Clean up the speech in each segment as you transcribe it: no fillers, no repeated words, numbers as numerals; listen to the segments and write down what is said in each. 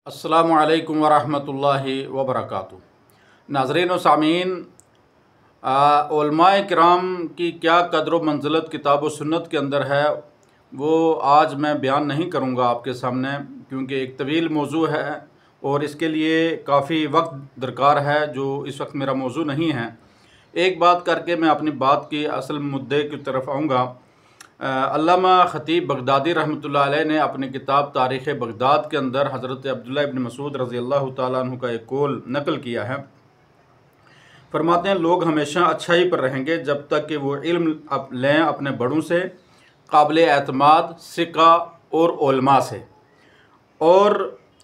अस्सलामु अलैकुम वरहमतुल्लाहि वबरकातुहू। नाज़रीन व सामीन, उलमाए किराम की क्या कदर व मंज़िलत किताब व सुन्नत के अंदर है वो आज मैं बयान नहीं करूँगा आपके सामने, क्योंकि एक तवील मौजू है और इसके लिए काफ़ी वक्त दरकार है जो इस वक्त मेरा मौजू नहीं है। एक बात करके मैं अपनी बात की असल मुद्दे की तरफ आऊँगा। अल्लामा ख़तीब बगदादी रहमतुल्लाह अलैह ने अपनी किताब तारीख़ बगदाद के अंदर हज़रत अब्दुल्लाह इब्न मसूद रज़ी अल्लाह ताला अन्हु का एक कौल नकल किया है। फरमाते हैं, लोग हमेशा अच्छाई पर रहेंगे जब तक कि वो इल्म लें अपने बड़ों से, काबिल एतमाद सिक्का और उलमा से, और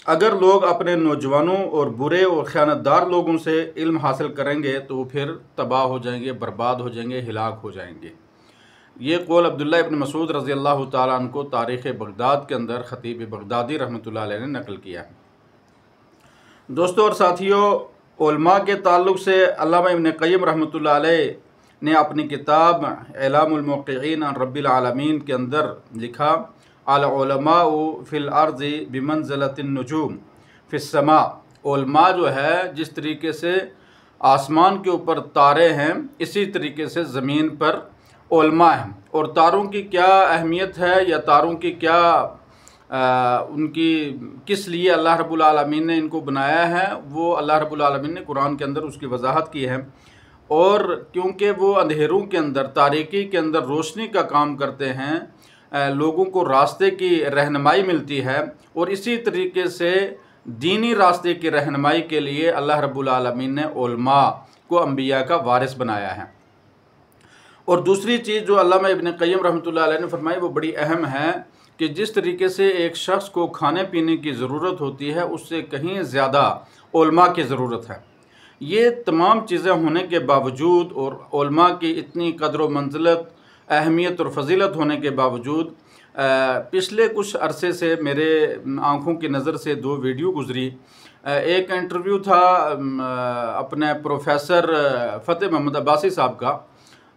अगर लोग अपने नौजवानों और बुरे और ख़यानतदार लोगों से इल्म हासिल करेंगे तो वो फिर तबाह हो जाएंगे, बर्बाद हो जाएंगे, हिलाक हो जाएंगे। ये कौल अब्दुल्लाह इब्न मसूद रज़ी अल्लाह ताला अन्हु को तारीख़ बगदाद के अंदर ख़तीब बगदादी रहमतुल्लाह अलैह ने नकल किया है। दोस्तों और साथियों, उलमा के ताल्लुक़ से अल्लामा इब्न क़य्यिम रहमतुल्लाह अलैह ने अपनी किताब इलामुल मुक़्क़िईन अन रब्बिल आलमीन के अंदर लिखा, अल उलमाउ फ़िल अर्ज़ि बिमंज़िलतिन नुजूम फ़िस समा। उलमा जो है जिस तरीके से आसमान के ऊपर तारे हैं, इसी तरीके से ज़मीन पर उलमा हैं। और तारों की क्या अहमियत है या तारों की क्या उनकी किस लिए अल्लाह रब्बुल आलमीन ने इनको बनाया है, वो अल्लाह रब्बुल आलमीन ने कुरान के अंदर उसकी वजाहत की है। और क्योंकि वो अंधेरों के अंदर, तारीकी के अंदर रोशनी का काम करते हैं, लोगों को रास्ते की रहनुमाई मिलती है, और इसी तरीके से दीनी रास्ते की रहनुमाई के लिए अल्लाह रब्बुल आलमीन ने उलमा को अंबिया का वारिस बनाया है। और दूसरी चीज़ जो अल्लामा इब्न क़य्यिम रहमतुल्लाह अलैह ने फरमाई वो बड़ी अहम है कि जिस तरीके से एक शख्स को खाने पीने की ज़रूरत होती है, उससे कहीं ज़्यादा उलमा की ज़रूरत है। ये तमाम चीज़ें होने के बावजूद और उलमा की इतनी कदर व मंज़िलत, अहमियत और फ़जीलत होने के बावजूद पिछले कुछ अरसे से मेरे आँखों की नज़र से दो वीडियो गुज़री। एक इंटरव्यू था अपने प्रोफेसर फ़तेह मोहम्मद अब्बासी साहब का,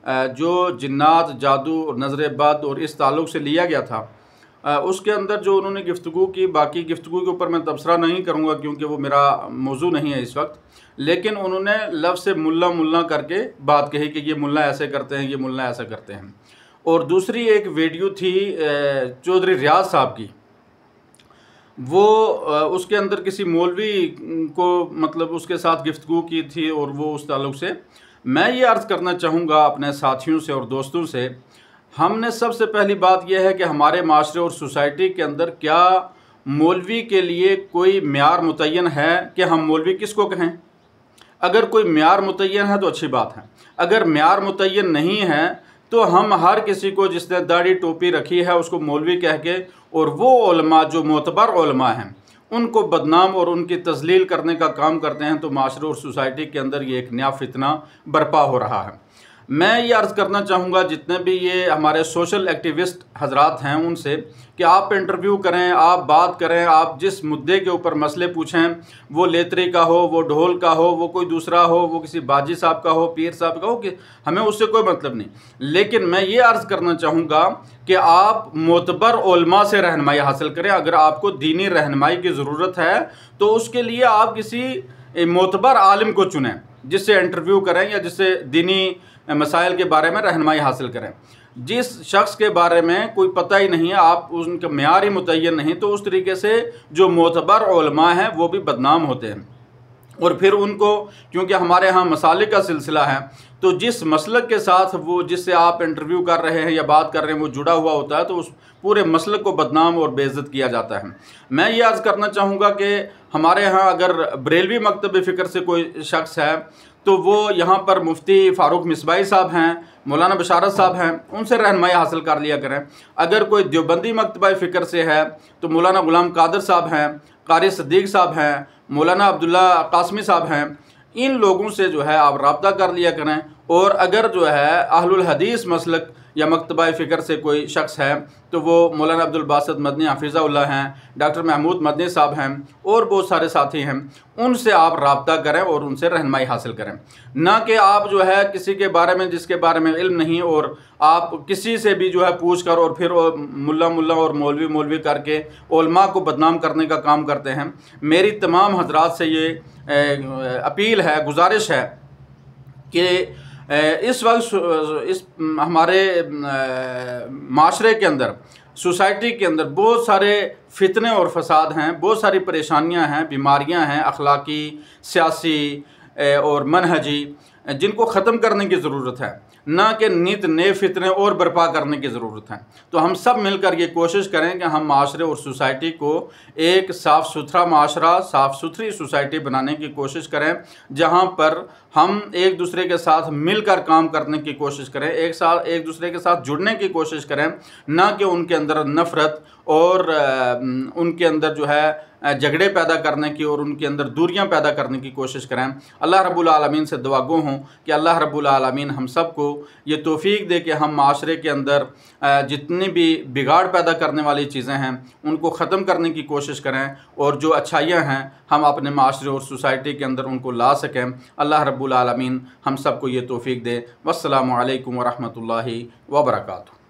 जो जिन्नात, जादू और नज़र बद और इस ताल्लुक़ से लिया गया था। उसके अंदर जो उन्होंने गुफ्तगू की, बाकी गुफ्तगू के ऊपर मैं तबसरा नहीं करूँगा क्योंकि वो मेरा मौजू नहीं है इस वक्त, लेकिन उन्होंने लफ्ज़ से मुल्ला मुल्ला करके बात कही कि ये मुल्ला ऐसे करते हैं, ये मुल्ला ऐसा करते हैं। और दूसरी एक वीडियो थी चौधरी रियाज साहब की, वो उसके अंदर किसी मौलवी को मतलब उसके साथ गुफ्तगू की थी, और वो उस ताल्लुक़ से मैं ये अर्ज़ करना चाहूँगा अपने साथियों से और दोस्तों से, हमने सबसे पहली बात यह है कि हमारे माशरे और सोसाइटी के अंदर क्या मौलवी के लिए कोई म्यार मुतय्यन है कि हम मौलवी किसको कहें। अगर कोई म्यार मुतय्यन है तो अच्छी बात है, अगर म्यार मुतय्यन नहीं है तो हम हर किसी को जिसने दाढ़ी टोपी रखी है उसको मौलवी कह के, और वो उलमा जो मोतबर उलमा हैं उनको बदनाम और उनकी तज़लील करने का काम करते हैं, तो माशरे और सोसाइटी के अंदर ये एक नया फितना बर्पा हो रहा है। मैं ये अर्ज़ करना चाहूँगा जितने भी ये हमारे सोशल एक्टिविस्ट हजरात हैं उनसे कि आप इंटरव्यू करें, आप बात करें, आप जिस मुद्दे के ऊपर मसले पूछें, वो लेतरी का हो, वो ढोल का हो, वो कोई दूसरा हो, वो किसी बाजी साहब का हो, पीर साहब का हो, कि हमें उससे कोई मतलब नहीं। लेकिन मैं ये अर्ज़ करना चाहूँगा कि आप मोतबर उलमा से रहनुमाई हासिल करें। अगर आपको दीनी रहनुमाई की ज़रूरत है तो उसके लिए आप किसी मोतबर आलिम को चुनें, जिससे इंटरव्यू करें या जिससे दीनी मसाइल के बारे में रहनुमाई हासिल करें। जिस शख्स के बारे में कोई पता ही नहीं है, आप उनका म्यार ही मुतय्यन नहीं, तो उस तरीके से जो मोतबर उलमा हैं वो भी बदनाम होते हैं। और फिर उनको, क्योंकि हमारे यहाँ मसाले का सिलसिला है, तो जिस मसलक के साथ वो जिससे आप इंटरव्यू कर रहे हैं या बात कर रहे हैं वो जुड़ा हुआ होता है, तो उस पूरे मसलक को बदनाम और बेइज्जत किया जाता है। मैं ये अर्ज़ करना चाहूँगा कि हमारे यहाँ अगर बरेलवी मकतब फ़िक्र से कोई शख्स है तो वो यहाँ पर मुफ्ती फ़ारूक मिसबाही साहब हैं, मौलाना बशारत साहब हैं, उनसे रहनुमाई हासिल कर लिया करें। अगर कोई देवबंदी मकतबा फ़िक्र से है तो मौलाना ग़ुलाम कादिर साहब हैं, कारी सद्दीक़ साहब हैं, मौलाना अब्दुल्ला कासमी साहब हैं, इन लोगों से जो है आप रब्ता कर लिया करें। और अगर जो है अहलुल हदीस मसलक या मकतबा फ़िक्र से कोई शख्स है तो वो मौलाना अब्दुल बासित मदनी हफ़िज़हुल्लाह हैं, डॉक्टर महमूद मदनी साहब हैं और बहुत सारे साथी हैं। उनसे आप रब्ता करें और उनसे रहनुमाई हासिल करें, ना कि आप जो है किसी के बारे में जिसके बारे में इल्म नहीं और आप किसी से भी जो है पूछ कर और फिर मुल्ला मुल्ला और मौलवी मौलवी करके उलमा को बदनाम करने का काम करते हैं। मेरी तमाम हजरात से ये अपील है, गुजारिश है कि इस वक्त इस हमारे माशरे के अंदर, सोसाइटी के अंदर बहुत सारे फितने और फसाद हैं, बहुत सारी परेशानियां हैं, बीमारियां हैं, अखलाकी, सियासी और मनहजी, जिनको ख़त्म करने की ज़रूरत है, ना कि नित नए फितने और बर्पा करने की ज़रूरत है। तो हम सब मिलकर ये कोशिश करें कि हम माशरे और सोसाइटी को एक साफ़ सुथरा माशरा, साफ़ सुथरी सोसाइटी बनाने की कोशिश करें, जहाँ पर हम एक दूसरे के साथ मिलकर काम करने की कोशिश करें, एक दूसरे के साथ जुड़ने की कोशिश करें, ना कि उनके अंदर नफ़रत और उनके अंदर जो है झगड़े पैदा करने की और उनके अंदर दूरियां पैदा करने की कोशिश करें। अल्लाह रब्बुल आलमीन से दुआ गो हूँ कि अल्लाह रब्बुल आलमीन हम सब को ये तौफीक दे कि हम माशरे के अंदर जितनी भी बिगाड़ पैदा करने वाली चीज़ें हैं उनको ख़त्म करने की कोशिश करें और जो अच्छाइयाँ हैं हम अपने माशरे और सोसाइटी के अंदर उनको ला सकें। अल्लाह रब्बुल आलमीन हम सब को ये तौफीक दे। वस्सलामु अलैकुम व रहमतुल्लाहि व बरकातुहू।